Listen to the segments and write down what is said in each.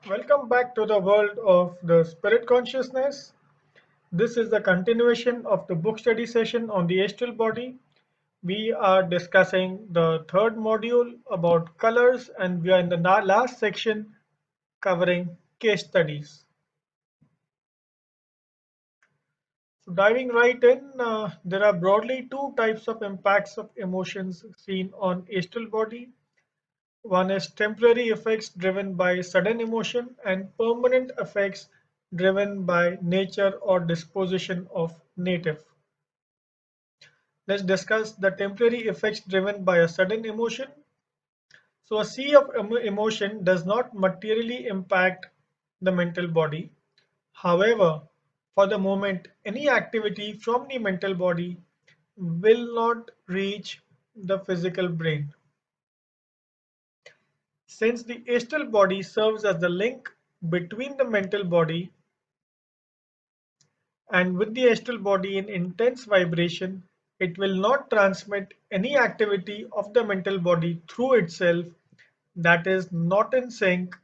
Welcome back to the world of the spirit consciousness. This is the continuation of the book study session on the astral body. We are discussing the third module about colors, and we are in the last section covering case studies. So, diving right in, there are broadly two types of impacts of emotions seen on astral body. One is temporary effects driven by sudden emotion and permanent effects driven by nature or disposition of native. Let's discuss the temporary effects driven by a sudden emotion. So a sea of emotion does not materially impact the mental body. However, for the moment, any activity from the mental body will not reach the physical brain. Since the astral body serves as the link between the mental body and with the astral body in intense vibration, it will not transmit any activity of the mental body through itself that is not in sync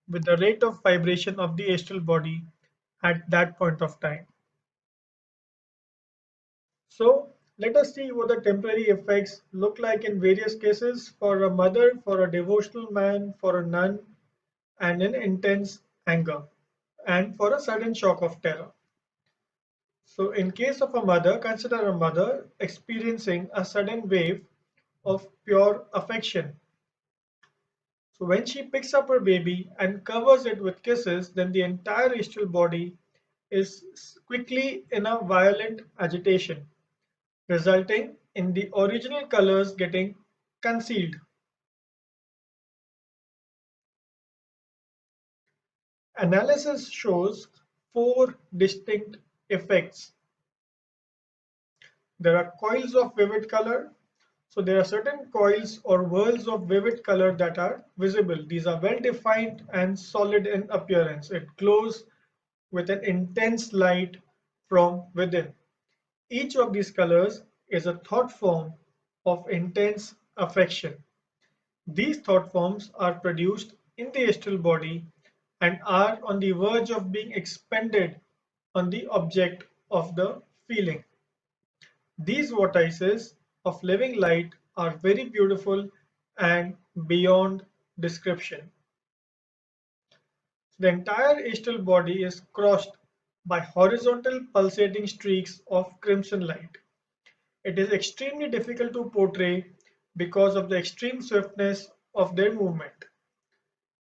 with the rate of vibration of the astral body at that point of time. So let us see what the temporary effects look like in various cases for a mother, for a devotional man, for a nun, and in intense anger, and for a sudden shock of terror. So in case of a mother, consider a mother experiencing a sudden wave of pure affection. So when she picks up her baby and covers it with kisses, then the entire astral body is quickly in a violent agitation, resulting in the original colors getting concealed. Analysis shows four distinct effects. There are coils of vivid color. So there are certain coils or whirls of vivid color that are visible. These are well defined and solid in appearance. It glows with an intense light from within. Each of these colors is a thought form of intense affection. These thought forms are produced in the astral body and are on the verge of being expended on the object of the feeling. These vortices of living light are very beautiful and beyond description. The entire astral body is crossed by horizontal pulsating streaks of crimson light. It is extremely difficult to portray because of the extreme swiftness of their movement.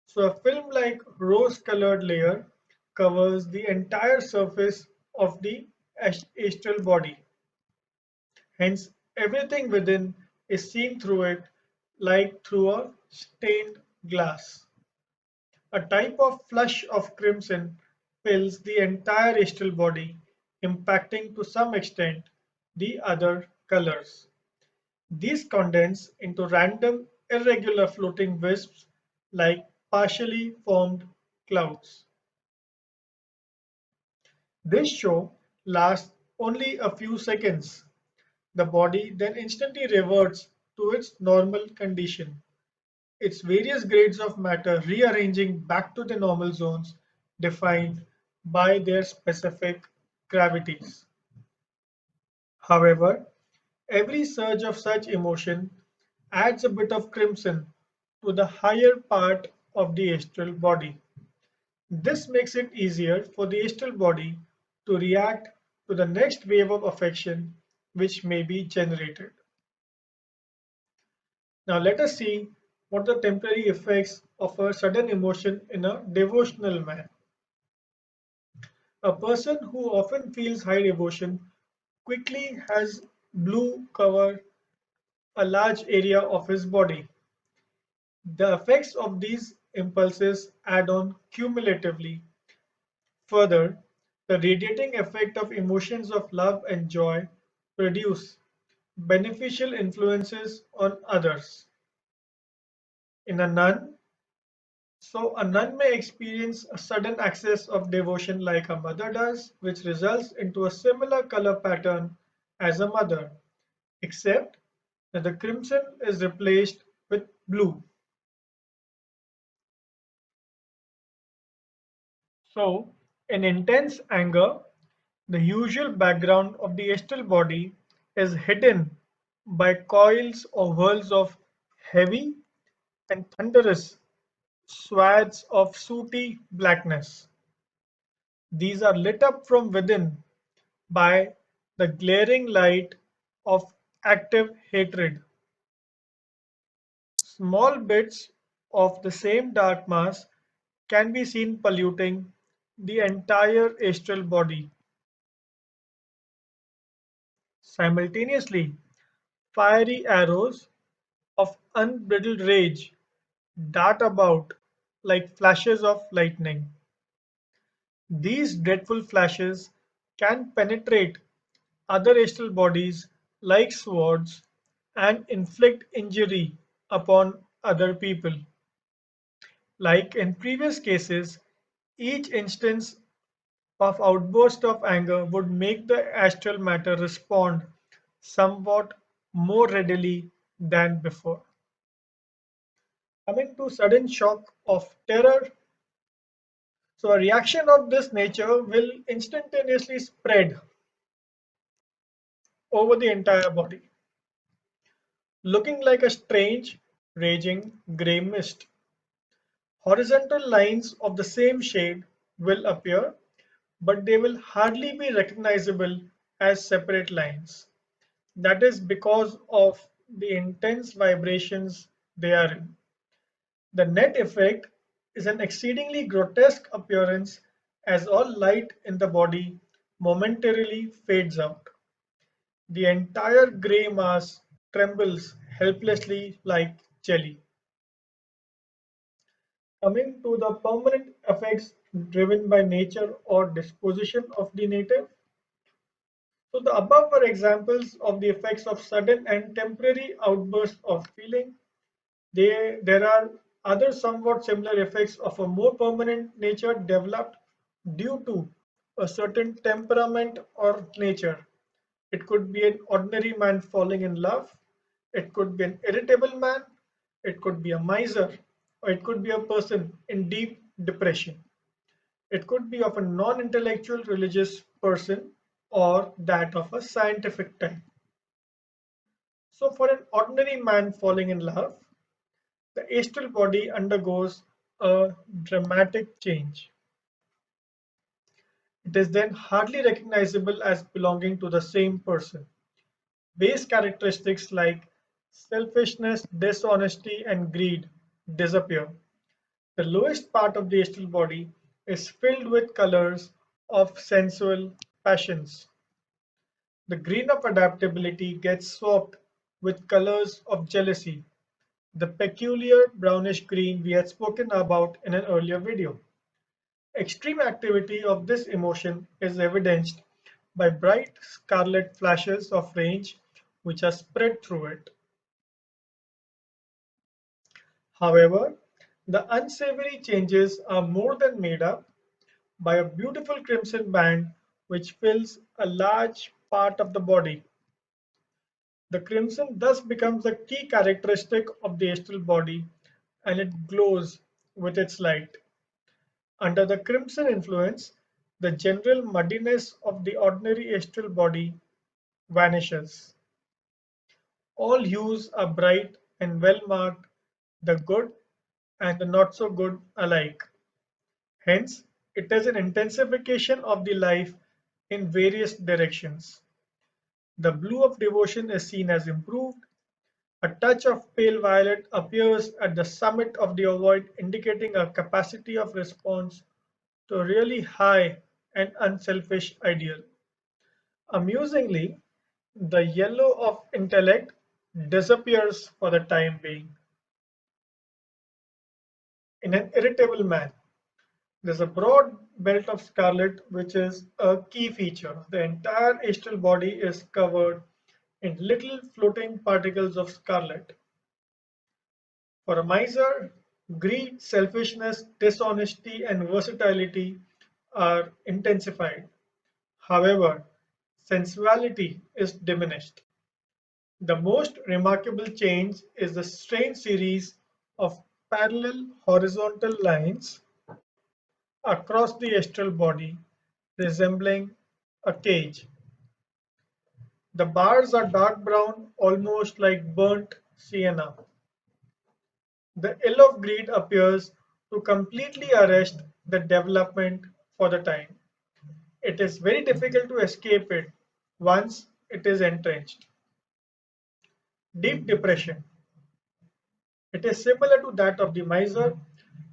So a film-like rose-colored layer covers the entire surface of the astral body. Hence, everything within is seen through it like through a stained glass. A type of flush of crimson fills the entire astral body, impacting to some extent the other colors. These condense into random, irregular floating wisps like partially formed clouds. This show lasts only a few seconds. The body then instantly reverts to its normal condition, its various grades of matter rearranging back to the normal zones defined by their specific gravities. However, every surge of such emotion adds a bit of crimson to the higher part of the astral body. This makes it easier for the astral body to react to the next wave of affection which may be generated. Now let us see what the temporary effects of a sudden emotion in a devotional man. A person who often feels high devotion quickly has blue cover a large area of his body. The effects of these impulses add on cumulatively. Further, the radiating effect of emotions of love and joy produce beneficial influences on others. In a nun, so a nun may experience a sudden access of devotion like a mother does, which results into a similar color pattern as a mother, except that the crimson is replaced with blue. So, in intense anger, the usual background of the astral body is hidden by coils or whirls of heavy and thunderous swaths of sooty blackness. These are lit up from within by the glaring light of active hatred. Small bits of the same dark mass can be seen polluting the entire astral body. Simultaneously, fiery arrows of unbridled rage dart about like flashes of lightning. These dreadful flashes can penetrate other astral bodies like swords and inflict injury upon other people. Like in previous cases, each instance of outburst of anger would make the astral matter respond somewhat more readily than before. Coming to sudden shock of terror, so a reaction of this nature will instantaneously spread over the entire body, looking like a strange, raging gray mist. Horizontal lines of the same shade will appear, but they will hardly be recognizable as separate lines. That is because of the intense vibrations they are in. The net effect is an exceedingly grotesque appearance as all light in the body momentarily fades out. The entire gray mass trembles helplessly like jelly. Coming to the permanent effects driven by nature or disposition of the native. So the above were examples of the effects of sudden and temporary outbursts of feeling. There are other somewhat similar effects of a more permanent nature developed due to a certain temperament or nature. It could be an ordinary man falling in love, it could be an irritable man, it could be a miser, or it could be a person in deep depression. It could be of a non-intellectual religious person or that of a scientific type. So for an ordinary man falling in love, the astral body undergoes a dramatic change. It is then hardly recognizable as belonging to the same person. Base characteristics like selfishness, dishonesty, and greed disappear. The lowest part of the astral body is filled with colors of sensual passions. The green of adaptability gets swapped with colors of jealousy, the peculiar brownish green we had spoken about in an earlier video. Extreme activity of this emotion is evidenced by bright scarlet flashes of rage which are spread through it. However, the unsavory changes are more than made up by a beautiful crimson band which fills a large part of the body. The crimson thus becomes a key characteristic of the astral body and it glows with its light. Under the crimson influence, the general muddiness of the ordinary astral body vanishes. All hues are bright and well marked, the good and the not so good alike. Hence, it is an intensification of the life in various directions. The blue of devotion is seen as improved. A touch of pale violet appears at the summit of the ovoid, indicating a capacity of response to a really high and unselfish ideal. Amusingly, the yellow of intellect disappears for the time being. In an irritable man, there's a broad belt of scarlet, which is a key feature. The entire astral body is covered in little floating particles of scarlet. For a miser, greed, selfishness, dishonesty, and versatility are intensified. However, sensuality is diminished. The most remarkable change is the strange series of parallel horizontal lines across the astral body, resembling a cage. The bars are dark brown, almost like burnt sienna. The ill of greed appears to completely arrest the development for the time. It is very difficult to escape it once it is entrenched. Deep depression. It is similar to that of the miser.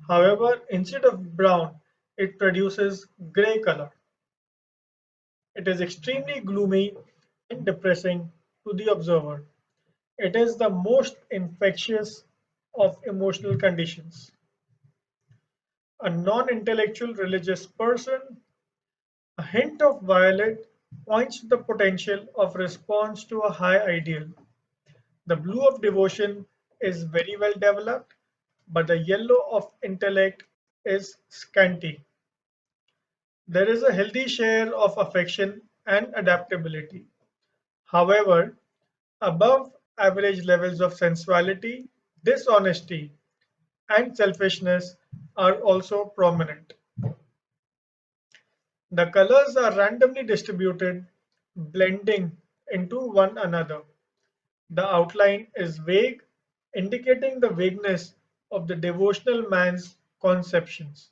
However, instead of brown, it produces gray color. It is extremely gloomy and depressing to the observer. It is the most infectious of emotional conditions. A non-intellectual religious person, a hint of violet points to the potential of response to a high ideal. The blue of devotion is very well developed, but the yellow of intellect is scanty. There is a healthy share of affection and adaptability. However, above average levels of sensuality, dishonesty, and selfishness are also prominent. The colors are randomly distributed, blending into one another. The outline is vague, indicating the vagueness of the devotional man's conceptions.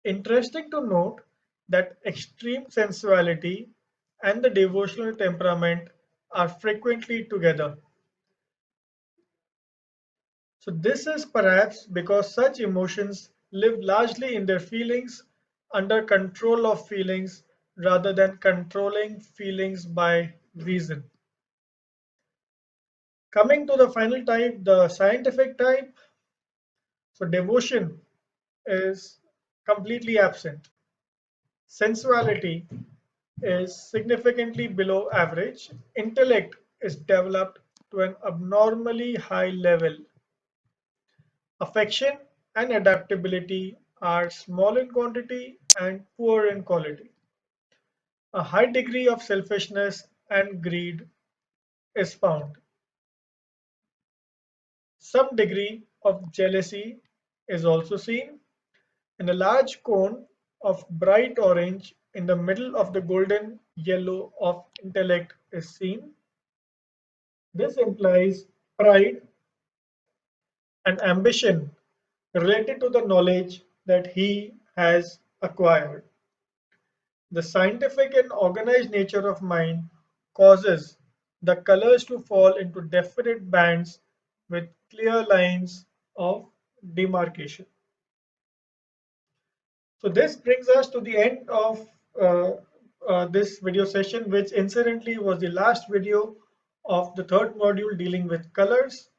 Interesting to note that extreme sensuality and the devotional temperament are frequently together. So, this is perhaps because such emotions live largely in their feelings, under control of feelings, rather than controlling feelings by reason. Coming to the final type, the scientific type, so devotion is completely absent. Sensuality is significantly below average. Intellect is developed to an abnormally high level. Affection and adaptability are small in quantity and poor in quality. A high degree of selfishness and greed is found. Some degree of jealousy is also seen, and a large cone of bright orange in the middle of the golden yellow of intellect is seen. This implies pride and ambition related to the knowledge that he has acquired. The scientific and organized nature of mind causes the colors to fall into definite bands with clear lines of demarcation. So this brings us to the end of this video session, which incidentally was the last video of the third module dealing with colors.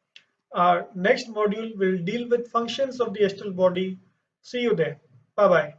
Our next module will deal with functions of the astral body. See you there. Bye bye.